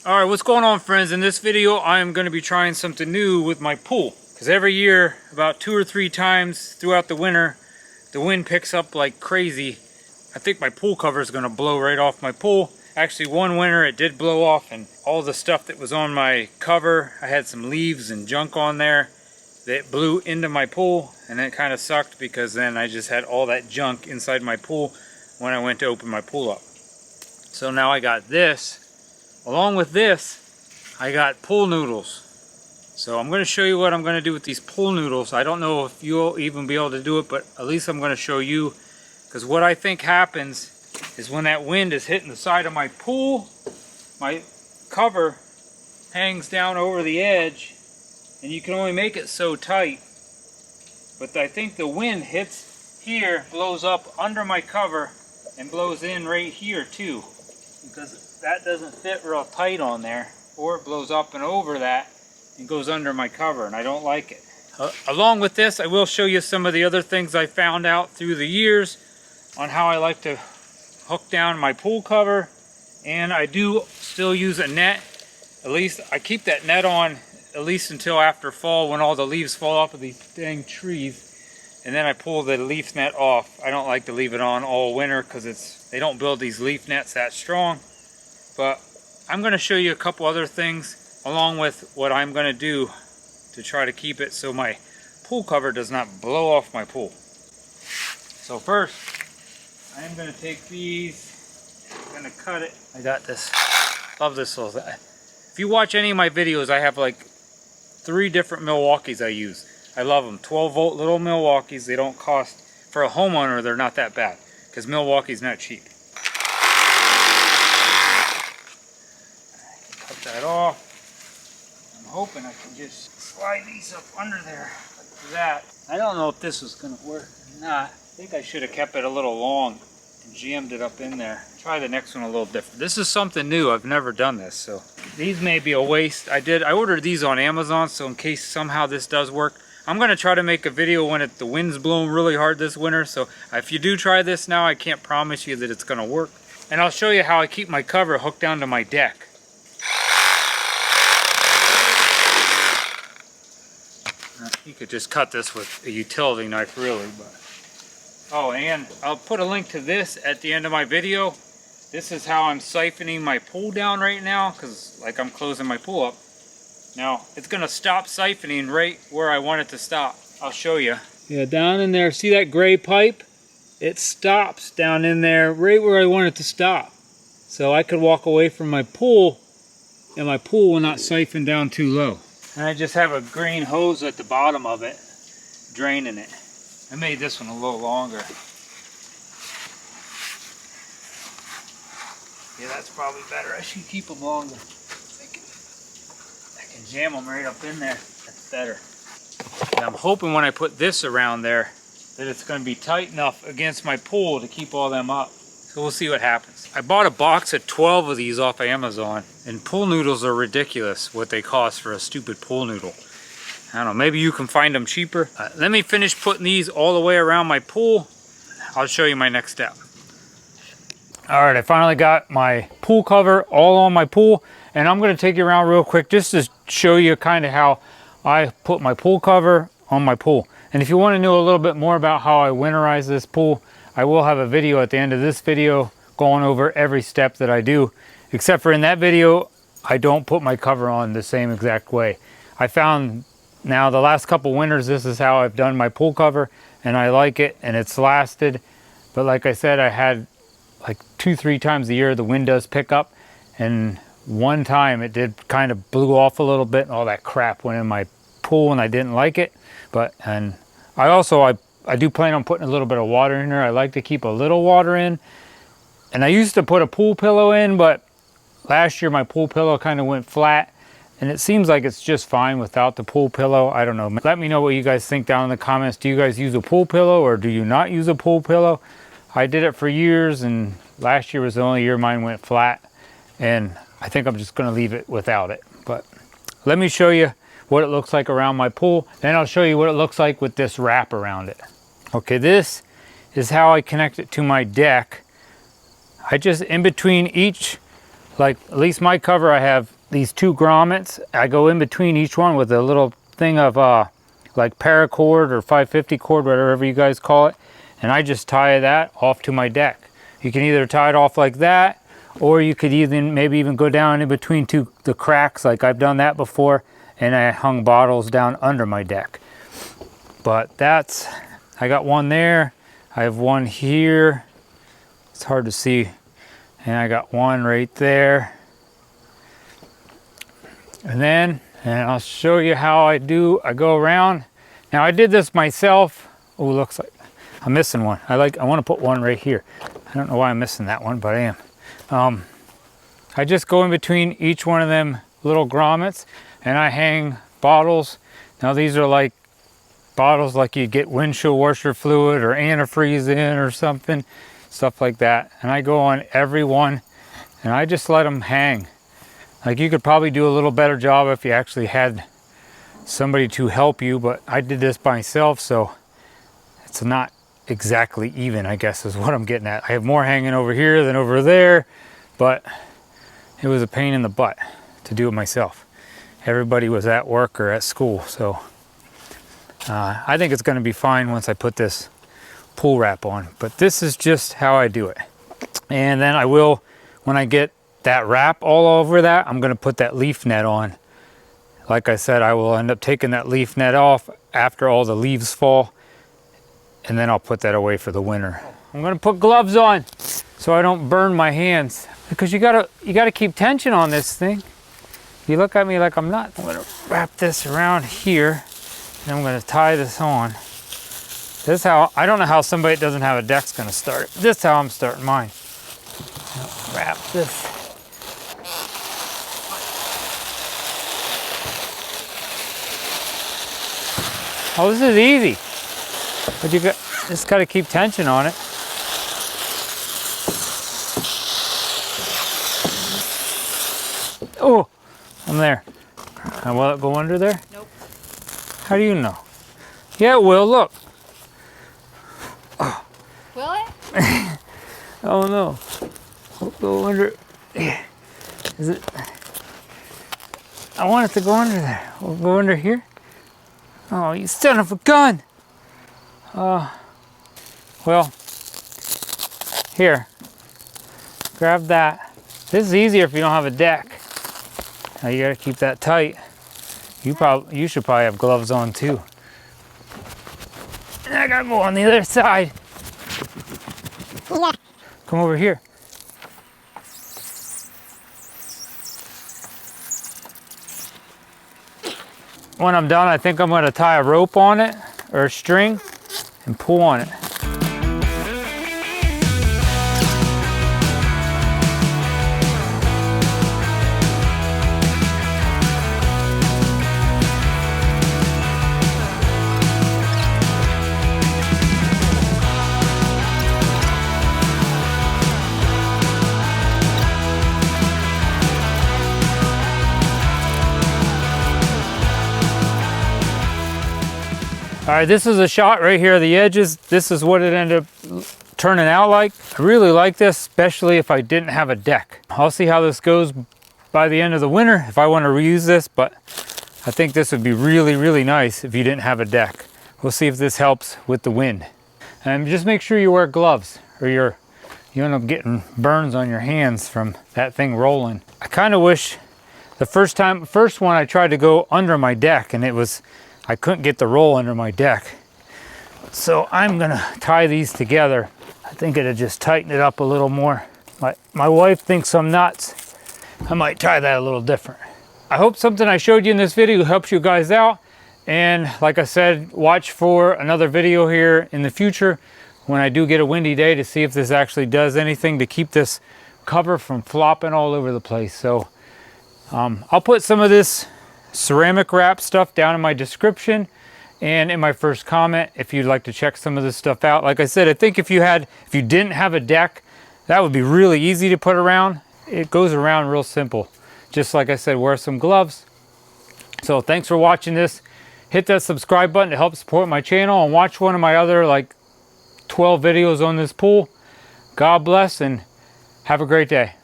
Alright, what's going on, friends? In this video I am going to be trying something new with my pool, because every year about 2 or 3 times throughout the winter the wind picks up like crazy. I think my pool cover is going to blow right off my pool. Actually, one winter it did blow off, and all the stuff that was on my cover, I had some leaves and junk on there that blew into my pool, and it kind of sucked because then I just had all that junk inside my pool when I went to open my pool up. So now I got this. Along with this, I got pool noodles. So I'm going to show you what I'm going to do with these pool noodles. I don't know if you'll even be able to do it, but at least I'm going to show you. Because what I think happens is when that wind is hitting the side of my pool, my cover hangs down over the edge, and you can only make it so tight. But I think the wind hits here, blows up under my cover, and blows in right here too. Because that doesn't fit real tight on there, or it blows up and over that and goes under my cover, and I don't like it. Along with this, I will show you some of the other things I found out through the years on how I like to hook down my pool cover. And I do still use a net. At least I keep that net on at least until after fall, when all the leaves fall off of these dang trees, and then I pull the leaf net off. I don't like to leave it on all winter because they don't build these leaf nets that strong. But I'm going to show you a couple other things along with what I'm going to do to try to keep it so my pool cover does not blow off my pool. So first, I am going to take these, I'm going to cut it. I got this, love this little thing. If you watch any of my videos, I have like 3 different Milwaukees I use. I love them, 12 volt little Milwaukees. They don't cost, for a homeowner, they're not that bad because Milwaukee's not cheap. That off. I'm hoping I can just slide these up under there like that. I don't know if this was going to work or not. I think I should have kept it a little long and jammed it up in there. Try the next one a little different. This is something new. I've never done this, so these may be a waste. I ordered these on Amazon, so in case somehow this does work, I'm going to try to make a video when the wind's blowing really hard this winter. So if you do try this now, I can't promise you that it's going to work. And I'll show you how I keep my cover hooked down to my deck. You could just cut this with a utility knife, really. But oh, and I'll put a link to this at the end of my video. This is how I'm siphoning my pool down right now, because like I'm closing my pool up. Now it's gonna stop siphoning right where I want it to stop. I'll show you. Yeah, down in there. See that gray pipe? It stops down in there right where I want it to stop. So I could walk away from my pool, and my pool will not siphon down too low. And I just have a green hose at the bottom of it, draining it. I made this one a little longer. Yeah, that's probably better. I should keep them longer. I can jam them right up in there. That's better. And I'm hoping when I put this around there that it's going to be tight enough against my pool to keep all them up. So we'll see what happens. I bought a box of 12 of these off Amazon, and pool noodles are ridiculous what they cost for a stupid pool noodle. I don't know, maybe you can find them cheaper. Let me finish putting these all the way around my pool. I'll show you my next step. Alright, I finally got my pool cover all on my pool, and I'm going to take you around real quick just to show you kind of how I put my pool cover on my pool. And if you want to know a little bit more about how I winterize this pool, I will have a video at the end of this video going over every step that I do. Except for in that video, I don't put my cover on the same exact way. I found now the last couple winters, this is how I've done my pool cover, and I like it, and it's lasted. But like I said, I had like 2-3 times a year the wind does pick up, and one time it did kind of blew off a little bit, and all that crap went in my pool, and I didn't like it. And I do plan on putting a little bit of water in there. I like to keep a little water in. And I used to put a pool pillow in, but last year my pool pillow kind of went flat. And it seems like it's just fine without the pool pillow. I don't know. Let me know what you guys think down in the comments. Do you guys use a pool pillow, or do you not use a pool pillow? I did it for years, and last year was the only year mine went flat. And I think I'm just going to leave it without it. But let me show you what it looks like around my pool. Then I'll show you what it looks like with this wrap around it. Okay, this is how I connect it to my deck. I just, in between each like at least my cover, I have these 2 grommets. I go in between each one with a little thing of like paracord or 550 cord, whatever you guys call it. And I just tie that off to my deck. You can either tie it off like that, or you could even maybe even go down in between the cracks, like I've done that before, and I hung bottles down under my deck. But that's, I got one there, I have one here, it's hard to see, and I got one right there. And I'll show you how I go around. Now I did this myself. Oh, looks like I'm missing one. I want to put one right here. I don't know why I'm missing that one, but I am. I just go in between each one of them little grommets and I hang bottles. Now these are like bottles like you get windshield washer fluid or antifreeze in or something, stuff like that. And I go on every one and I just let them hang. Like you could probably do a little better job if you actually had somebody to help you, but I did this by myself, so it's not exactly even, I guess is what I'm getting at. I have more hanging over here than over there, but it was a pain in the butt to do it myself. Everybody was at work or at school, so I think it's going to be fine once I put this pool wrap on. But this is just how I do it. And then I will, when I get that wrap all over that, I'm going to put that leaf net on. Like I said, I will end up taking that leaf net off after all the leaves fall, and then I'll put that away for the winter. I'm going to put gloves on so I don't burn my hands, because you gotta keep tension on this thing. You look at me like I'm not. I'm going to wrap this around here, and I'm going to tie this on. This is how, I don't know how somebody that doesn't have a deck's going to start it. This is how I'm starting mine. Wrap this. Oh, this is easy, but you just got to keep tension on it. Oh, I'm there. Will it go under there? Nope. How do you know? Yeah, it will. Look. Oh. Will it? Oh no. It'll go under. Is it? I want it to go under there. We'll go under here. Oh, you son of a gun! Well, here, grab that. This is easier if you don't have a deck. Now you gotta keep that tight. You should probably have gloves on too. And I gotta go on the other side. Come over here. When I'm done, I think I'm going to tie a rope on it or a string and pull on it. All right, this is a shot right here of the edges. This is what it ended up turning out like. I really like this, especially if I didn't have a deck. I'll see how this goes by the end of the winter if I want to reuse this, but I think this would be really, really nice if you didn't have a deck. We'll see if this helps with the wind. And just make sure you wear gloves or you end up getting burns on your hands from that thing rolling. I kind of wish the first one I tried to go under my deck and I couldn't get the roll under my deck. So I'm gonna tie these together. I think it'll just tighten it up a little more. My wife thinks I'm nuts. I might tie that a little different. I hope something I showed you in this video helps you guys out. And like I said, watch for another video here in the future when I do get a windy day to see if this actually does anything to keep this cover from flopping all over the place. So I'll put some of this ceramic wrap stuff down in my description and in my first comment if you'd like to check some of this stuff out. Like I said, I think if you didn't have a deck, that would be really easy to put around. It goes around real simple. Just like I said, wear some gloves. So thanks for watching this. Hit that subscribe button to help support my channel and watch one of my other like 12 videos on this pool. God bless and have a great day.